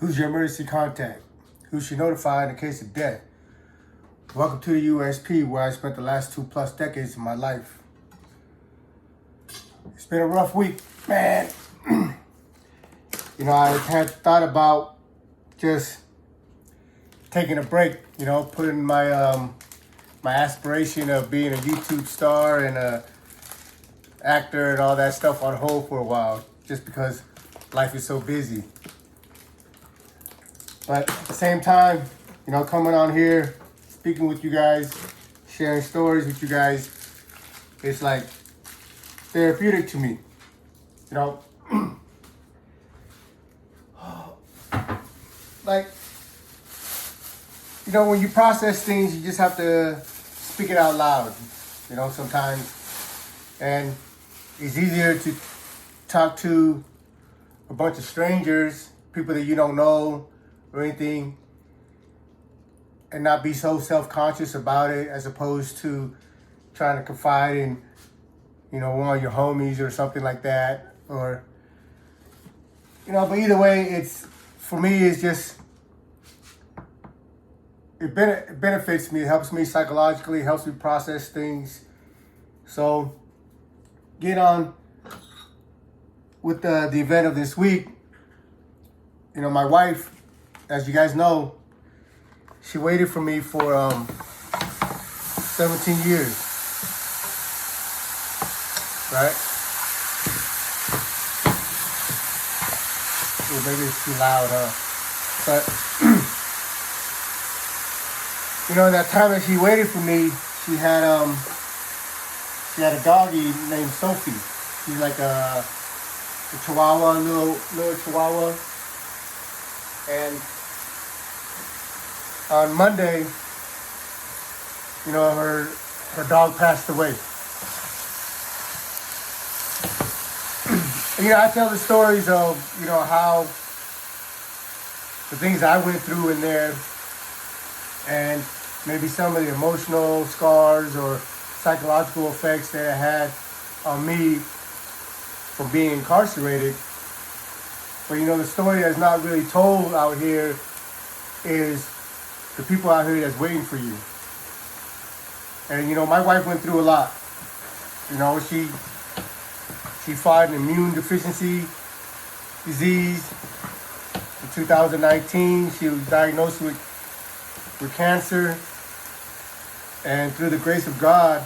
Who's your emergency contact? Who should notify in the case of death? Welcome to the USP, where I spent the last 2+ decades of my life. It's been a rough week, man. I had thought about just taking a break, putting my my aspiration of being a YouTube star and a actor and all that stuff on hold for a while, just because life is so busy. But at the same time, coming on here, speaking with you guys, sharing stories with you guys, it's like therapeutic to me. When you process things, you just have to speak it out loud, sometimes. And it's easier to talk to a bunch of strangers, people that you don't know or anything, and not be so self-conscious about it, as opposed to trying to confide in, one of your homies or something like that. Or, but either way, for me, it's just, it benefits me. It helps me psychologically, helps me process things. So, get on with the event of this week. My wife, as you guys know, she waited for me for 17 years, right? Well, maybe it's too loud, huh? But in that time that she waited for me, she had a doggie named Sophie. She's like a chihuahua, little chihuahua. And on Monday, her dog passed away. I tell the stories of, how the things I went through in there, and maybe some of the emotional scars or psychological effects that it had on me from being incarcerated. But the story that's not really told out here is the people out here that's waiting for you. And my wife went through a lot. She fought an immune deficiency disease. In 2019, she was diagnosed with cancer. And through the grace of God,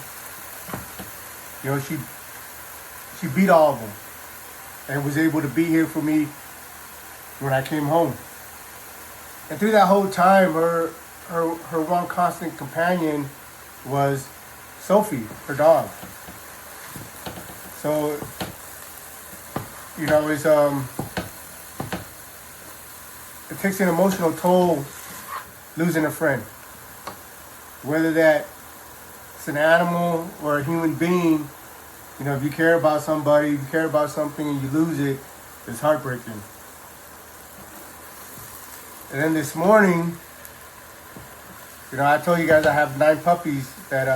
she beat all of them and was able to be here for me when I came home. And through that whole time, her one constant companion was Sophie, her dog. So, it takes an emotional toll losing a friend. Whether that's an animal or a human being, if you care about somebody, you care about something and you lose it, it's heartbreaking. And then this morning, I told you guys I have 9 puppies that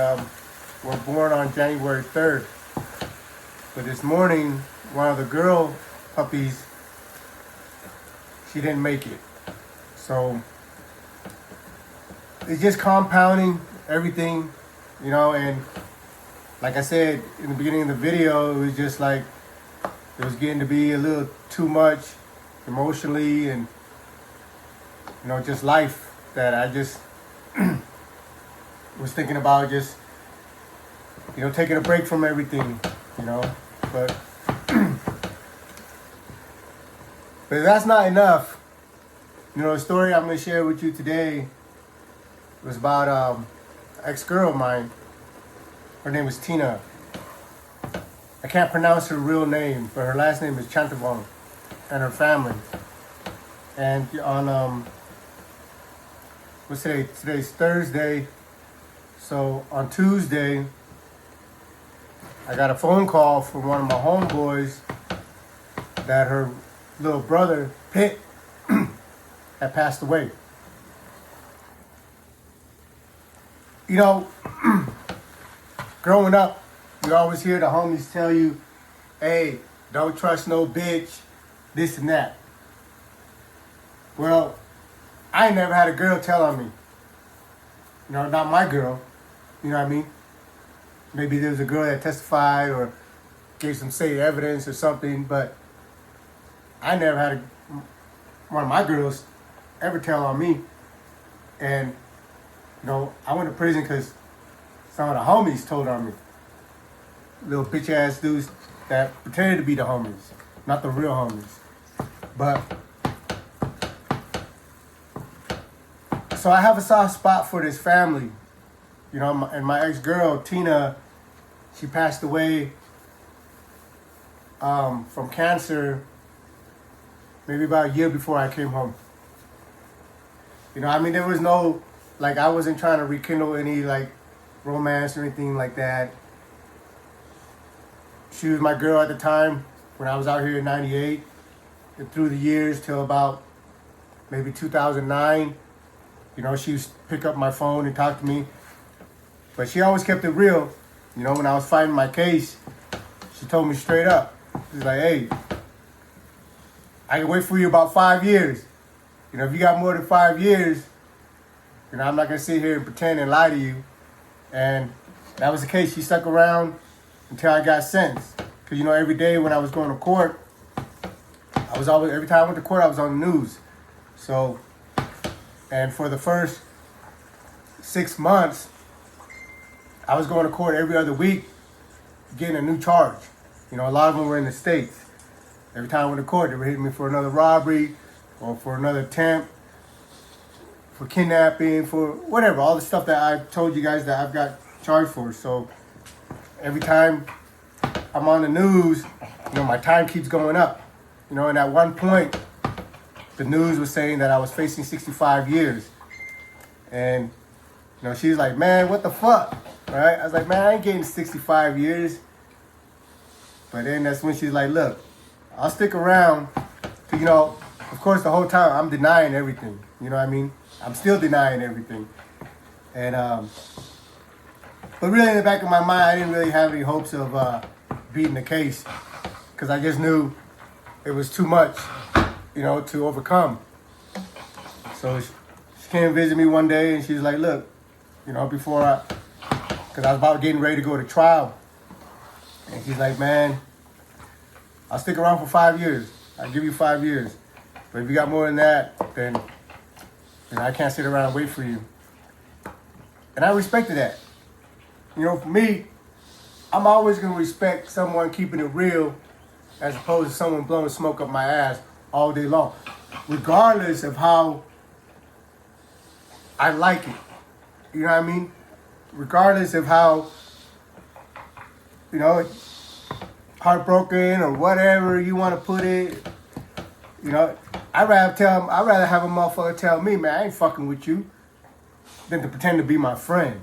were born on January 3rd. But this morning, one of the girl puppies, she didn't make it. So it's just compounding everything, and like I said in the beginning of the video, it was just like, it was getting to be a little too much emotionally and, just life, that I just was thinking about just, taking a break from everything, but but that's not enough. The story I'm going to share with you today was about an ex-girl of mine. Her name was Tina. I can't pronounce her real name, but her last name is Chantavong, and her family. And on what's today? Today's Thursday. So on Tuesday, I got a phone call from one of my homeboys that her little brother, Pitt, had passed away. Growing up, you always hear the homies tell you, hey, don't trust no bitch, this and that. Well, I ain't never had a girl tell on me. You know, not my girl. You know what I mean? Maybe there was a girl that testified or gave some say evidence or something, but I never had one of my girls ever tell on me. And, you know, I went to prison because some of the homies told on me. Little bitch ass dudes that pretended to be the homies, not the real homies. But, so I have a soft spot for this family. You know, and my ex-girl, Tina, she passed away from cancer maybe about a year before I came home. You know, I mean, there was no, like, I wasn't trying to rekindle any, like, romance or anything like that. She was my girl at the time when I was out here in 98. And through the years till about maybe 2009, you know, she used to pick up my phone and talk to me. But she always kept it real. You know, when I was fighting my case, she told me straight up. She's like, hey, I can wait for you about 5 years. You know, if you got more than 5 years, you know, I'm not going to sit here and pretend and lie to you. And that was the case. She stuck around until I got sentenced. Because, you know, every day when I was going to court, every time I went to court, I was on the news. So, and for the first 6 months, I was going to court every other week, getting a new charge. You know, a lot of them were in the States. Every time I went to court, they were hitting me for another robbery or for another attempt, for kidnapping, for whatever, all the stuff that I told you guys that I've got charged for. So every time I'm on the news, you know, my time keeps going up. You know, and at one point, the news was saying that I was facing 65 years. And, you know, she was like, man, what the fuck? Right? I was like, man, I ain't getting 65 years. But then that's when she's like, look, I'll stick around. To, you know, of course, the whole time I'm denying everything. You know what I mean? I'm still denying everything. And, but really in the back of my mind, I didn't really have any hopes of beating the case. Because I just knew it was too much, you know, to overcome. So she came and visit me one day and she was like, look, you know, because I was about getting ready to go to trial. And she's like, man, I'll stick around for 5 years. I'll give you 5 years. But if you got more than that, then I can't sit around and wait for you. And I respected that. You know, for me, I'm always going to respect someone keeping it real as opposed to someone blowing smoke up my ass all day long. Regardless of how I like it. You know what I mean? Regardless of how, you know, heartbroken or whatever you want to put it. You know, I'd rather have a motherfucker tell me, man, I ain't fucking with you, than to pretend to be my friend.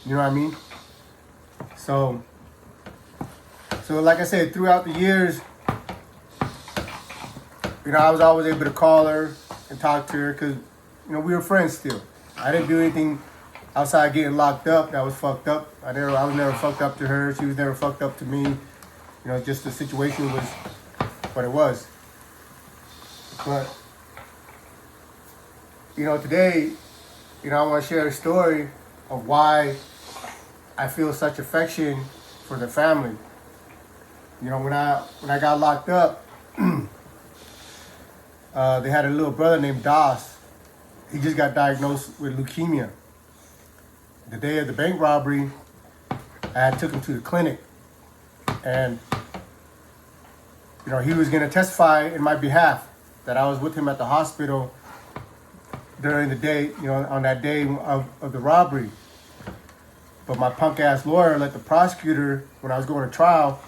You know what I mean? So like I said, throughout the years, you know, I was always able to call her and talk to her because, you know, we were friends still. I didn't do anything outside getting locked up that was fucked up. I was never fucked up to her. She was never fucked up to me. You know, just the situation was what it was. But, you know, today, you know, I want to share a story of why I feel such affection for the family. You know, when I got locked up, they had a little brother named Das. He just got diagnosed with leukemia. The day of the bank robbery, I took him to the clinic. And, you know, he was going to testify in my behalf that I was with him at the hospital during the day, you know, on that day of the robbery. But my punk ass lawyer let the prosecutor, when I was going to trial,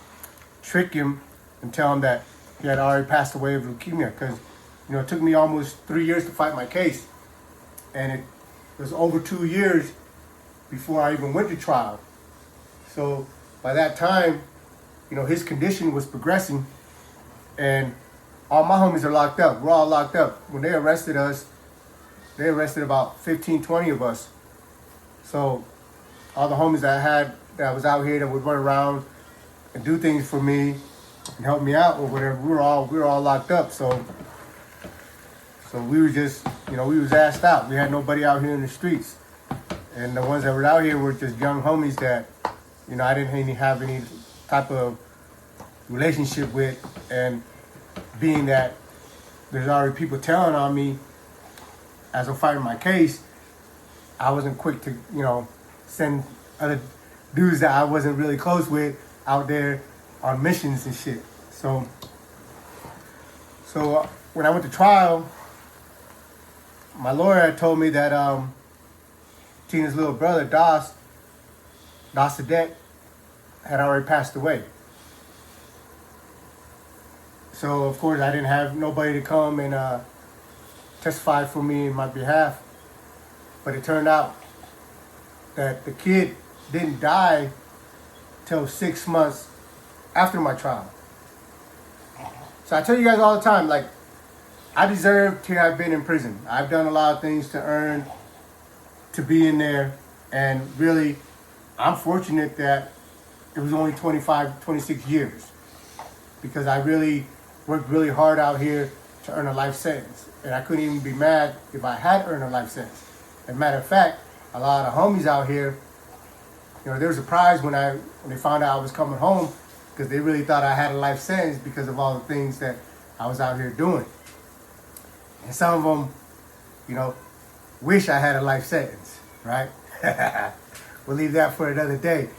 trick him and tell him that he had already passed away of leukemia. Because, you know, it took me almost 3 years to fight my case. And it was over 2 years before I even went to trial. So by that time, you know, his condition was progressing. And all my homies are locked up. We're all locked up. When they arrested us, they arrested about 15, 20 of us. So all the homies that I had that was out here that would run around and do things for me and help me out or whatever, we were all locked up. So So we were just, we was asked out. We had nobody out here in the streets. And the ones that were out here were just young homies that, I didn't even have any type of relationship with. And being that there's already people telling on me as I'm fighting my case, I wasn't quick to, send other dudes that I wasn't really close with out there on missions and shit. So when I went to trial, my lawyer had told me that Tina's little brother, Das Cadet, had already passed away. So of course I didn't have nobody to come and testify for me in my behalf. But it turned out that the kid didn't die till 6 months after my trial. So I tell you guys all the time, like, I deserve to have been in prison. I've done a lot of things to earn to be in there. And really, I'm fortunate that it was only 25, 26 years. Because I really worked really hard out here to earn a life sentence. And I couldn't even be mad if I had earned a life sentence. As a matter of fact, a lot of homies out here, they were surprised when they found out I was coming home, because they really thought I had a life sentence because of all the things that I was out here doing. And some of them, wish I had a life sentence, right? We'll leave that for another day.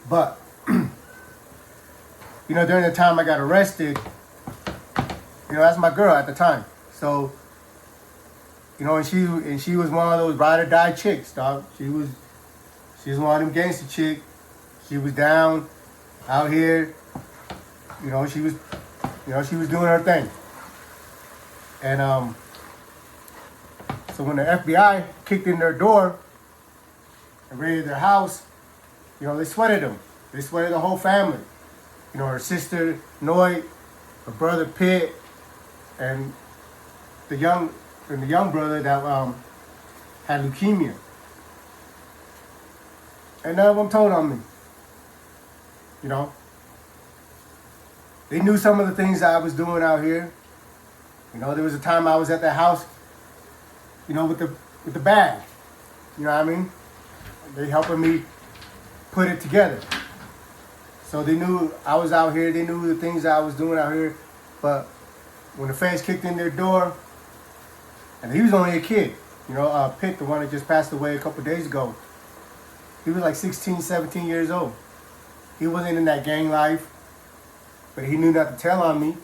But, during the time I got arrested, that's my girl at the time. So, and she was one of those ride or die chicks, dog. She was one of them gangster chick. She was down out here. She was doing her thing. And so when the FBI kicked in their door and raided their house, they sweated them. They sweated the whole family. Her sister Noy, her brother Pitt, and the young brother that had leukemia. And none of them told on me. They knew some of the things that I was doing out here. There was a time I was at the house, with the bag. You know what I mean? They helping me put it together. So they knew I was out here. They knew the things that I was doing out here. But when the feds kicked in their door, and he was only a kid, Pitt, the one that just passed away a couple days ago, he was like 16, 17 years old. He wasn't in that gang life, but he knew not to tell on me.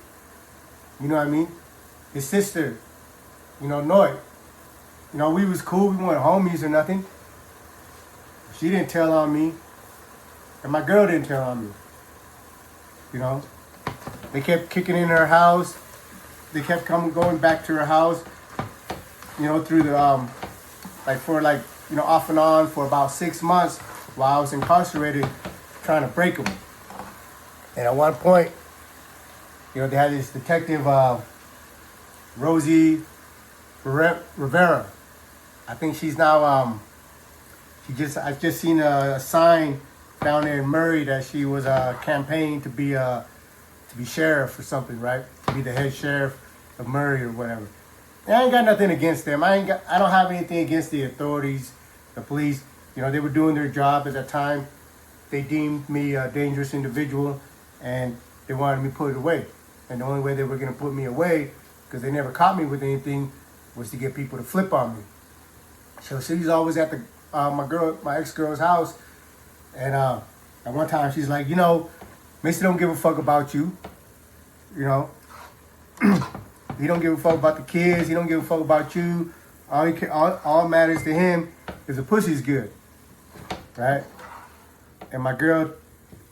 You know what I mean? His sister, Noy, we was cool. We weren't homies or nothing. She didn't tell on me, and my girl didn't tell on me. They kept kicking in her house. They kept going back to her house, through the, off and on for about 6 months while I was incarcerated, trying to break them. And at one point, they had this detective, Rosie Rivera. I think she's now, I've just seen a sign down there in Murray that she was campaigning to be sheriff or something, right? To be the head sheriff of Murray or whatever. And I ain't got nothing against them. I don't have anything against the authorities, the police. They were doing their job at that time. They deemed me a dangerous individual, and they wanted me put away. And the only way they were going to put me away, because they never caught me with anything, was to get people to flip on me. So she was always at my ex-girl's house, and at one time she's like, Mister don't give a fuck about you, He don't give a fuck about the kids. He don't give a fuck about you. All matters to him is the pussy's good, right? And my girl,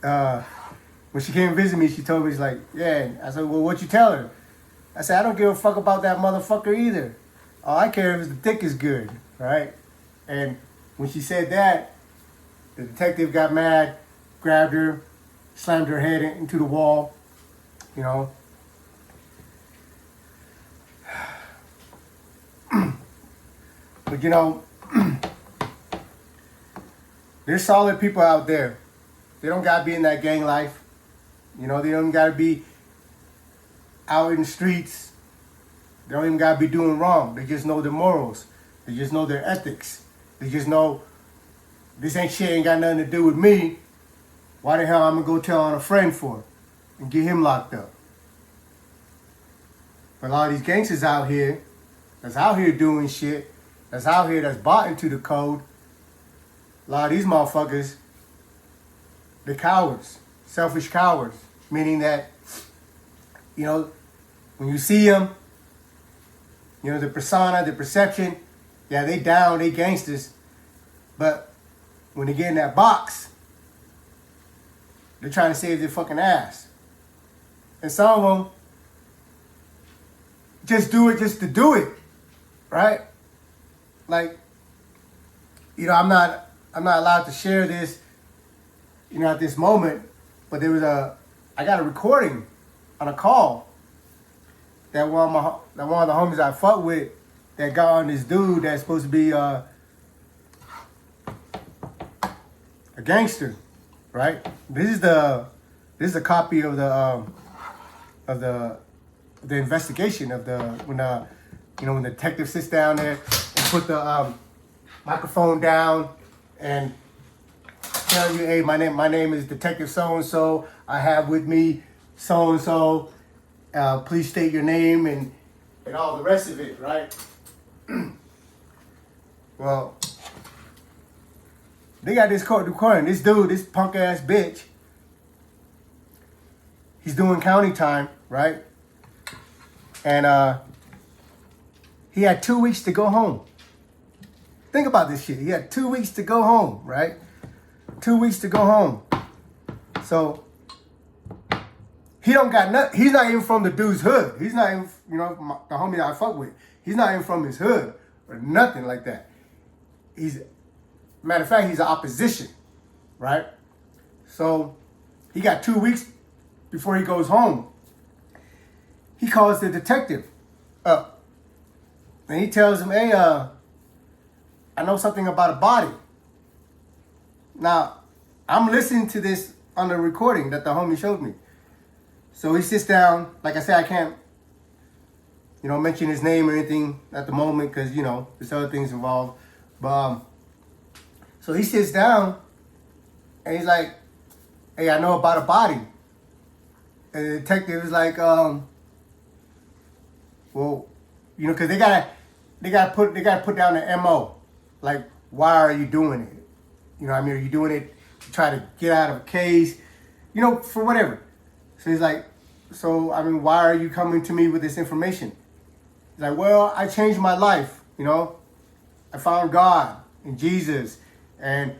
when she came to visit me, she told me, she's like, yeah. I said, well, what you tell her? I said, I don't give a fuck about that motherfucker either. All I care is the dick is good, right? And when she said that, the detective got mad, grabbed her, slammed her head into the wall, But there's solid people out there. They don't gotta be in that gang life. They don't gotta be out in the streets. They don't even gotta be doing wrong. They just know their morals. They just know their ethics. They just know this ain't got nothing to do with me. Why the hell I'm gonna go tell on a friend for it and get him locked up? But a lot of these gangsters out here, that's out here doing shit, that's out here that's bought into the code, a lot of these motherfuckers, they're cowards, selfish cowards, meaning that, you know, when you see them, you know, the persona, the perception, yeah, they down, they gangsters, but when they get in that box, they're trying to save their fucking ass. And some of them just do it just to do it, right? Like, you know, I'm not allowed to share this, you know, at this moment, but I got a recording on a call that one of the homies I fuck with that got on this dude that's supposed to be a gangster, right? This is a copy of the investigation of when the detective sits down there and put the microphone down and tell you, hey, my name is Detective so and so. I have with me so and so. Please state your name and all the rest of it, right? Well, they got this court recording. This dude, this punk ass bitch, he's doing county time, right? And he had 2 weeks to go home. Think about this shit. He had 2 weeks to go home, right? 2 weeks to go home. So he don't got nothing. He's not even from the dude's hood. He's not even, you know, the homie that I fuck with. He's not even from his hood or nothing like that. Matter of fact, he's an opposition, right? So he got 2 weeks before he goes home. He calls the detective up and he tells him, hey, I know something about a body. Now, I'm listening to this on the recording that the homie showed me. So he sits down. Like I said, I can't, you know, mention his name or anything at the moment because, you know, there's other things involved. But so he sits down and he's like, hey, I know about a body. And the detective is like, well, you know, because they gotta put down the MO. Like, why are you doing it? You know what I mean? Are you doing it to try to get out of a case? You know, for whatever. So he's like, I mean, why are you coming to me with this information? He's like, well, I changed my life, you know? I found God and Jesus, and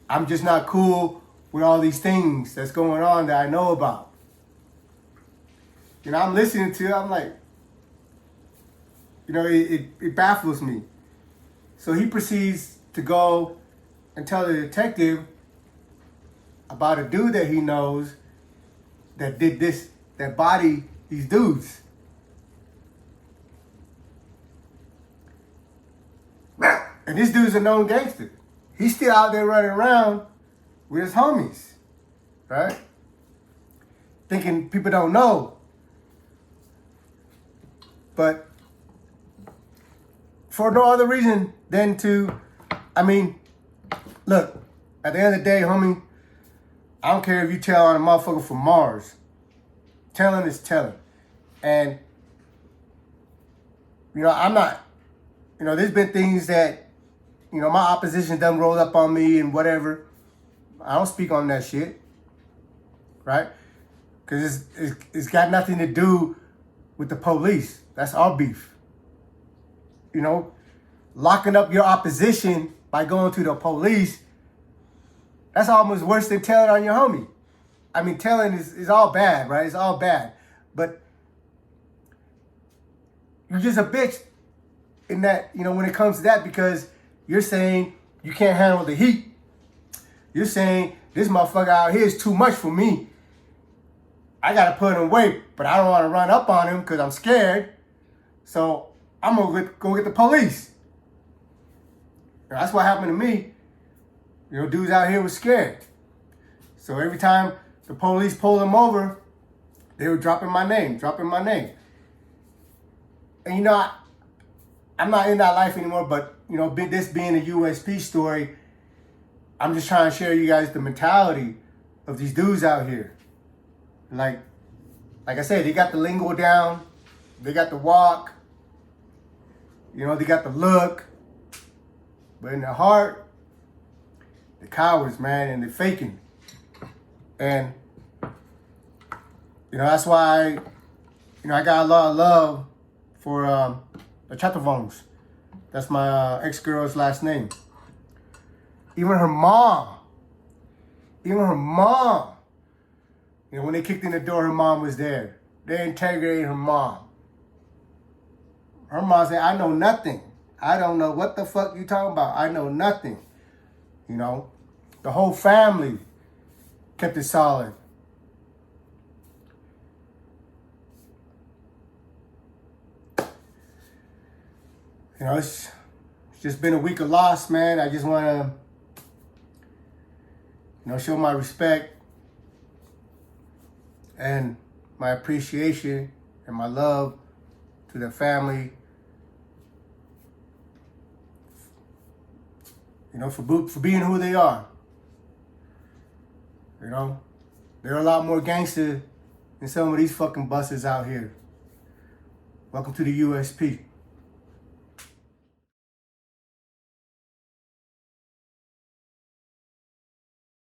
I'm just not cool with all these things that's going on that I know about. You know, I'm listening to it, I'm like, you know, it baffles me. So he proceeds to go and tell the detective about a dude that he knows that did this, that body these dudes. And this dude's a known gangster. He's still out there running around with his homies, right? Thinking people don't know. But for no other reason than to, I mean, look, at the end of the day, homie, I don't care if you tell on a motherfucker from Mars. Telling is telling. And, you know, I'm not, you know, there's been things that, you know, my opposition done rolled up on me and whatever. I don't speak on that shit, right? Because it's got nothing to do with the police. That's our beef. You know, locking up your opposition by going to the police, that's almost worse than telling on your homie. I mean, telling is all bad, right? It's all bad. But you're just a bitch in that, you know, when it comes to that, because you're saying you can't handle the heat. You're saying this motherfucker out here is too much for me. I got to put him away, but I don't want to run up on him because I'm scared. So I'm going to go get the police. You know, that's what happened to me. You know, dudes out here was scared. So every time the police pulled them over, they were dropping my name. And And you know, I'm not in that life anymore, but you know, this being a USP story, I'm just trying to share you guys the mentality of these dudes out here. Like I said, they got the lingo down, they got the walk, you know, they got the look, but in their heart, the cowards, man, and they're faking. And you know, that's why, I got a lot of love for the Chatavones. That's my ex-girl's last name. Even her mom, you know, when they kicked in the door, her mom was there. They interrogated her mom. Her mom said, I know nothing. I don't know what the fuck you talking about. I know nothing. You know, the whole family kept it solid. You know, it's just been a week of loss, man. I just want to, show my respect and my appreciation and my love to the family. You know, for being who they are. You know, they're a lot more gangster than some of these fucking buses out here. Welcome to the USP.